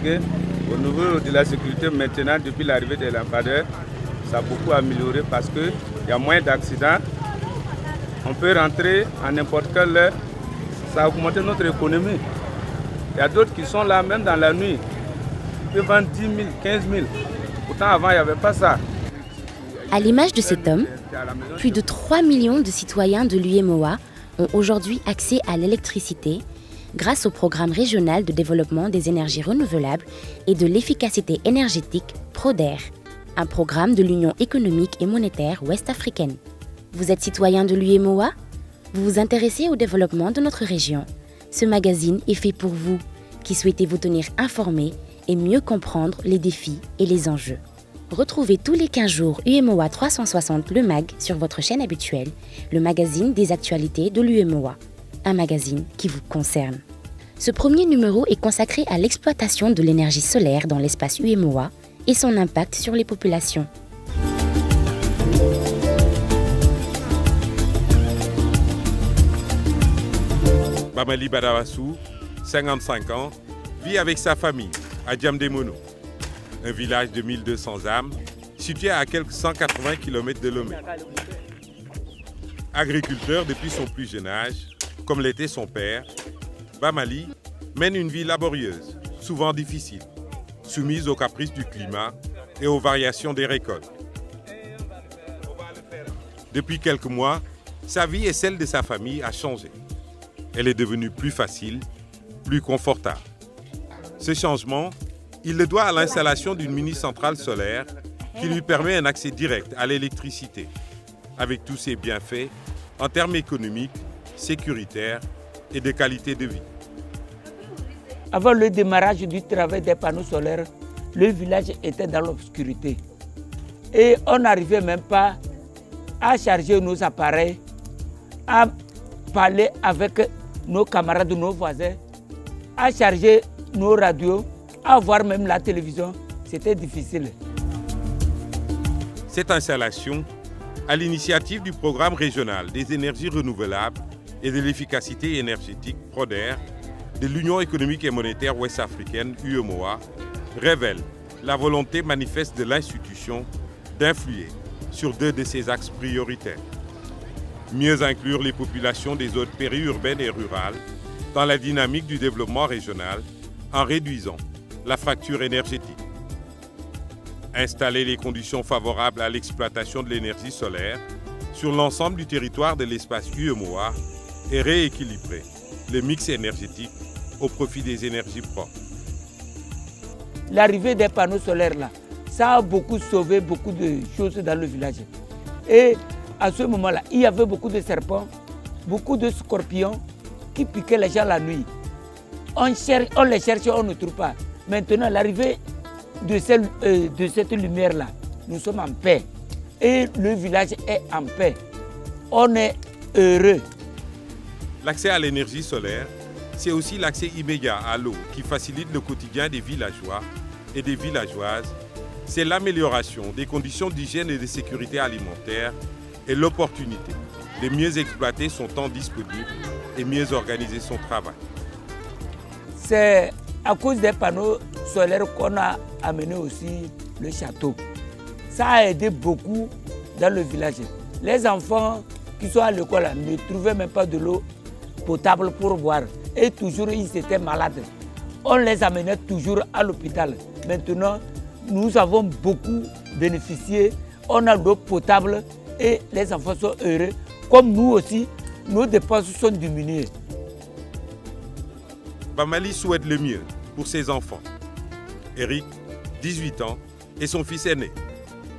qu'au niveau de la sécurité, maintenant, depuis l'arrivée des lampadaires, ça a beaucoup amélioré parce qu'il y a moins d'accidents. On peut rentrer à n'importe quelle heure. Ça a augmenté notre économie. Il y a d'autres qui sont là, même dans la nuit. Ils peuvent vendre 10 000, 15 000. Pourtant, avant, il n'y avait pas ça. À l'image de cet homme, plus de 3 millions de citoyens de l'UEMOA ont aujourd'hui accès à l'électricité grâce au programme régional de développement des énergies renouvelables et de l'efficacité énergétique PRODER, un programme de l'Union économique et monétaire ouest-africaine. Vous êtes citoyen de l'UEMOA ? Vous vous intéressez au développement de notre région ? Ce magazine est fait pour vous, qui souhaitez vous tenir informé et mieux comprendre les défis et les enjeux. Retrouvez tous les 15 jours UEMOA 360 le MAG sur votre chaîne habituelle, le magazine des actualités de l'UEMOA, un magazine qui vous concerne. Ce premier numéro est consacré à l'exploitation de l'énergie solaire dans l'espace UEMOA et son impact sur les populations. Bamali Badawassou, 55 ans, vit avec sa famille à Djamdemono, un village de 1200 âmes situé à quelques 180 km de Lomé. Agriculteur depuis son plus jeune âge, comme l'était son père, Bamali mène une vie laborieuse, souvent difficile, soumise aux caprices du climat et aux variations des récoltes. Depuis quelques mois, sa vie et celle de sa famille a changé. Elle est devenue plus facile, plus confortable. Ce changement, il le doit à l'installation d'une mini-centrale solaire qui lui permet un accès direct à l'électricité, avec tous ses bienfaits en termes économiques, sécuritaires et de qualité de vie. Avant le démarrage du travail des panneaux solaires, le village était dans l'obscurité. Et on n'arrivait même pas à charger nos appareils, à parler avec nos camarades, nos voisins, à charger nos radios, à voir même la télévision. C'était difficile. Cette installation, à l'initiative du programme régional des énergies renouvelables et de l'efficacité énergétique PRODER de l'Union économique et monétaire ouest-africaine UEMOA, révèle la volonté manifeste de l'institution d'influer sur deux de ses axes prioritaires. Mieux inclure les populations des zones périurbaines et rurales dans la dynamique du développement régional en réduisant la fracture énergétique. Installer les conditions favorables à l'exploitation de l'énergie solaire sur l'ensemble du territoire de l'espace UEMOA et rééquilibrer le mix énergétique au profit des énergies propres. L'arrivée des panneaux solaires, là, ça a beaucoup sauvé beaucoup de choses dans le village. Et à ce moment-là, il y avait beaucoup de serpents, beaucoup de scorpions qui piquaient les gens la nuit. On les cherche, on ne trouve pas. Maintenant, l'arrivée de cette lumière-là, nous sommes en paix. Et le village est en paix. On est heureux. L'accès à l'énergie solaire, c'est aussi l'accès immédiat à l'eau qui facilite le quotidien des villageois et des villageoises. C'est l'amélioration des conditions d'hygiène et de sécurité alimentaire et l'opportunité de mieux exploiter son temps disponible et mieux organiser son travail. C'est à cause des panneaux solaires qu'on a amené aussi le château. Ça a aidé beaucoup dans le village. Les enfants qui sont à l'école ne trouvaient même pas de l'eau potable pour boire. Et toujours, ils étaient malades. On les amenait toujours à l'hôpital. Maintenant, nous avons beaucoup bénéficié. On a l'eau potable et les enfants sont heureux. Comme nous aussi, nos dépenses sont diminuées. Bamali souhaite le mieux pour ses enfants. Eric, 18 ans, est son fils aîné.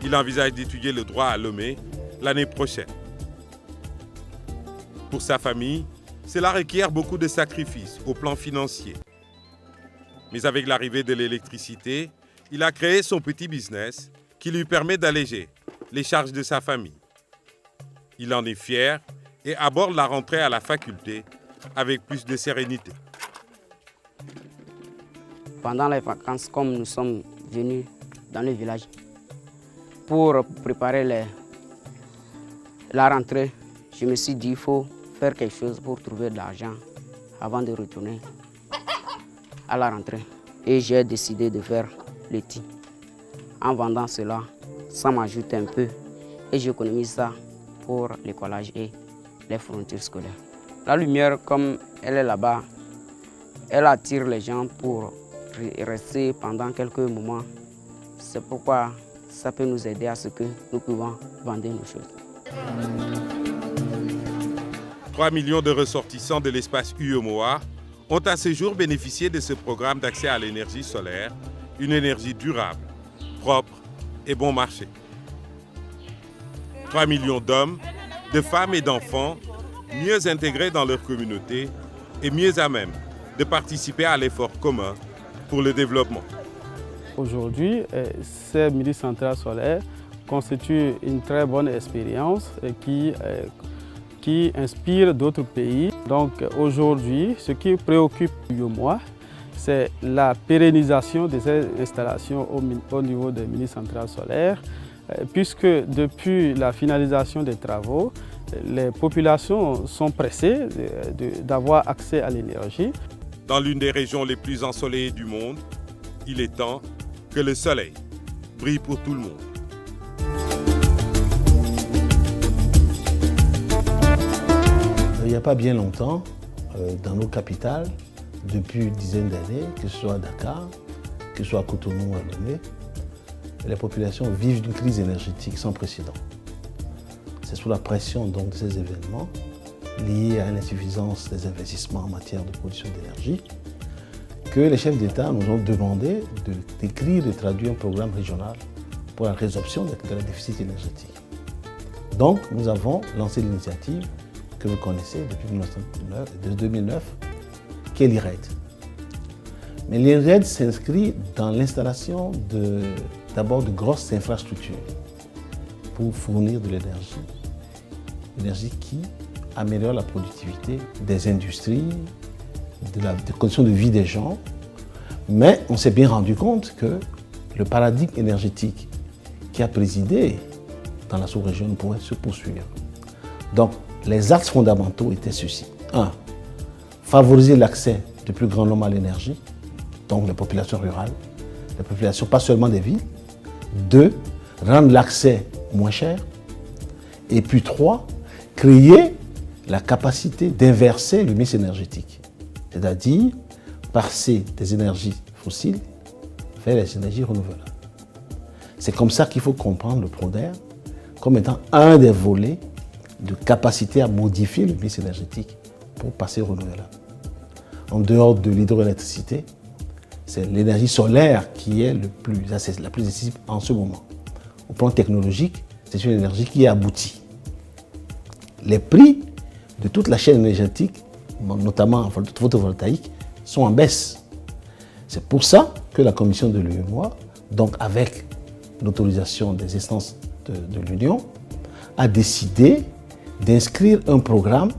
Il envisage d'étudier le droit à Lomé l'année prochaine. Pour sa famille, cela requiert beaucoup de sacrifices au plan financier. Mais avec l'arrivée de l'électricité, il a créé son petit business qui lui permet d'alléger les charges de sa famille. Il en est fier et aborde la rentrée à la faculté avec plus de sérénité. Pendant les vacances, comme nous sommes venus dans le village pour préparer la rentrée, je me suis dit qu'il faut faire quelque chose pour trouver de l'argent avant de retourner à la rentrée. et j'ai décidé de faire le thé. En vendant cela, ça m'ajoute un peu et j'économise ça pour le collage et les fournitures scolaires. La lumière, comme elle est là-bas, elle attire les gens pour rester pendant quelques moments. C'est pourquoi ça peut nous aider à ce que nous pouvons vendre nos choses. 3 millions de ressortissants de l'espace UEMOA ont à ce jour bénéficié de ce programme d'accès à l'énergie solaire, une énergie durable, propre et bon marché. 3 millions d'hommes, de femmes et d'enfants mieux intégrés dans leur communauté et mieux à même de participer à l'effort commun pour le développement. Aujourd'hui, ces mini-centrales solaires constituent une très bonne expérience qui inspire d'autres pays. Donc aujourd'hui, ce qui préoccupe moi, c'est la pérennisation de ces installations au niveau des mini-centrales solaires, puisque depuis la finalisation des travaux, les populations sont pressées d'avoir accès à l'énergie. Dans l'une des régions les plus ensoleillées du monde, il est temps que le soleil brille pour tout le monde. Il n'y a pas bien longtemps, dans nos capitales, depuis une dizaine d'années, que ce soit à Dakar, que ce soit à Cotonou ou à Lomé, les populations vivent une crise énergétique sans précédent. C'est sous la pression donc, de ces événements liés à l'insuffisance des investissements en matière de production d'énergie que les chefs d'État nous ont demandé d'écrire et de traduire un programme régional pour la résorption de la déficit énergétique. Donc nous avons lancé l'initiative que vous connaissez depuis 2009, qui est l'IRED. Mais l'IRED s'inscrit dans l'installation d'abord de grosses infrastructures pour fournir de l'énergie qui améliore la productivité des industries, des conditions de vie des gens. Mais on s'est bien rendu compte que le paradigme énergétique qui a présidé dans la sous-région ne pourrait se poursuivre. Donc, les axes fondamentaux étaient ceux-ci. 1. Favoriser l'accès du plus grand nombre à l'énergie, donc les populations rurales, les populations pas seulement des villes. 2. Rendre l'accès moins cher. Et puis 3. Créer la capacité d'inverser le mix énergétique, c'est-à-dire passer des énergies fossiles vers les énergies renouvelables. C'est comme ça qu'il faut comprendre le PRODER comme étant un des volets de capacité à modifier le mix énergétique pour passer au renouvelable. En dehors de l'hydroélectricité, c'est l'énergie solaire qui est la plus accessible en ce moment. Au plan technologique, c'est une énergie qui est aboutie. Les prix de toute la chaîne énergétique, notamment photovoltaïque, sont en baisse. C'est pour ça que la commission de l'UEMOA, donc avec l'autorisation des instances de l'Union, a décidé d'inscrire un programme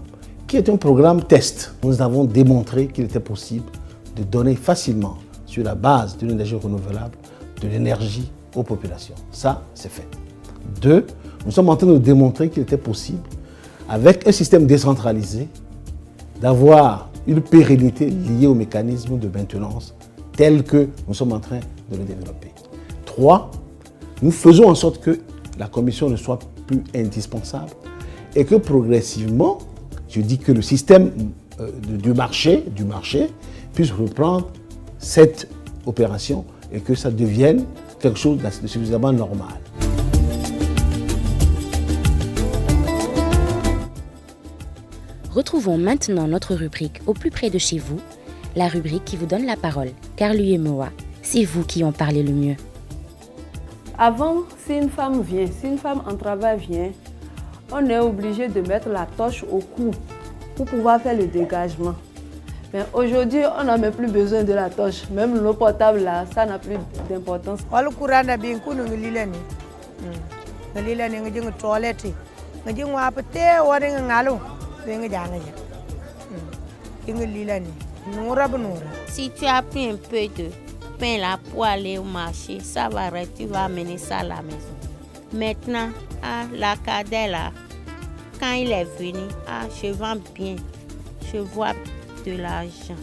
qui est un programme test. Nous avons démontré qu'il était possible de donner facilement, sur la base d'une énergie renouvelable, de l'énergie aux populations. Ça, c'est fait. 2, nous sommes en train de démontrer qu'il était possible, avec un système décentralisé, d'avoir une pérennité liée au mécanisme de maintenance tel que nous sommes en train de le développer. 3, nous faisons en sorte que la commission ne soit plus indispensable et que progressivement, je dis que le système du marché puisse reprendre cette opération et que ça devienne quelque chose de suffisamment normal. Retrouvons maintenant notre rubrique Au plus près de chez vous, la rubrique qui vous donne la parole. Car l'UEMOA, c'est vous qui en parlez le mieux. Avant, si une femme en travail vient, on est obligé de mettre la torche au cou pour pouvoir faire le dégagement. Mais aujourd'hui, on n'a même plus besoin de la torche. Même l'eau potable, là, ça n'a plus d'importance. Si tu as pris un peu de pain là pour aller au marché, ça va arrêter, tu vas amener ça à la maison. Maintenant, la cadet là, quand il est venu, je vends bien, je vois de l'argent.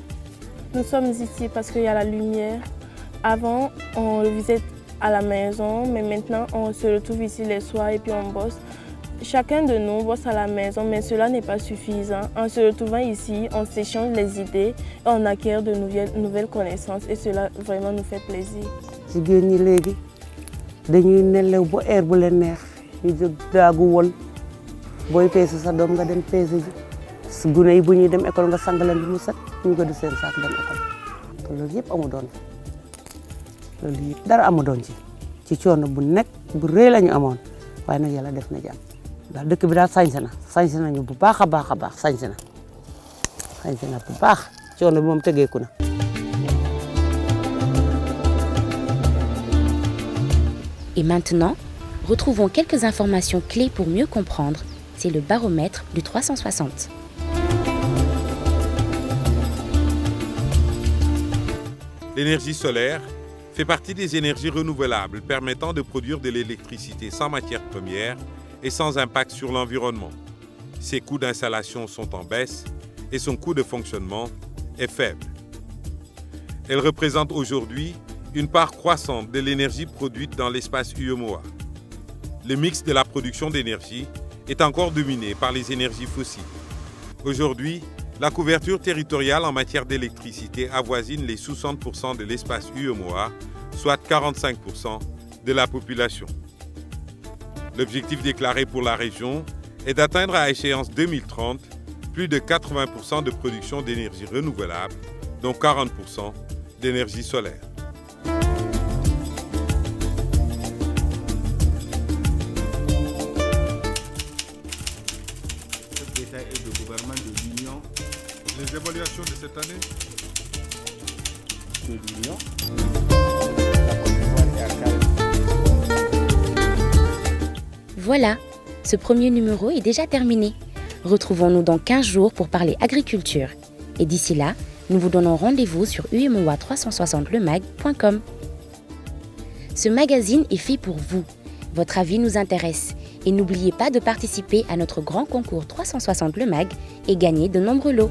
Nous sommes ici parce qu'il y a la lumière, Avant, on le visite à la maison, mais maintenant, on se retrouve ici les soirs et puis on bosse. Chacun de nous bosse à la maison, mais cela n'est pas suffisant. En se retrouvant ici, on s'échange les idées et on acquiert de nouvelles connaissances et cela vraiment nous fait plaisir. jigéen ñi léegi dañuy nelew ba heure bu leen neex ñu jóg daagu woon booy peese sa doom nga dem peese ji su gune yi bu ñuy dem école nga sang leen bi mu set ñu ko du seen saak dem école te loolu yëpp amu doon loolu yëpp dara amu doon ci coono bu nekk bu rëy la ñu amoon waaye nag yàlla def na jàmm daal dëkk bi daal sañse nañu bu baax a baax sañse na bu baax coono bi moom tegeeku na. Et maintenant, retrouvons quelques informations clés pour mieux comprendre. C'est le baromètre du 360. L'énergie solaire fait partie des énergies renouvelables permettant de produire de l'électricité sans matière première et sans impact sur l'environnement. Ses coûts d'installation sont en baisse et son coût de fonctionnement est faible. Elle représente aujourd'hui une part croissante de l'énergie produite dans l'espace UEMOA. Le mix de la production d'énergie est encore dominé par les énergies fossiles. Aujourd'hui, la couverture territoriale en matière d'électricité avoisine les 60% de l'espace UEMOA, soit 45% de la population. L'objectif déclaré pour la région est d'atteindre à échéance 2030 plus de 80% de production d'énergie renouvelable, dont 40% d'énergie solaire. Et de gouvernement de l'Union. Les évaluations de cette année De l'Union. Voilà, ce premier numéro est déjà terminé. Retrouvons-nous dans 15 jours pour parler agriculture. Et d'ici là, nous vous donnons rendez-vous sur umoa360lemag.com. Ce magazine est fait pour vous. Votre avis nous intéresse. Et n'oubliez pas de participer à notre grand concours 360 Le Mag et gagner de nombreux lots.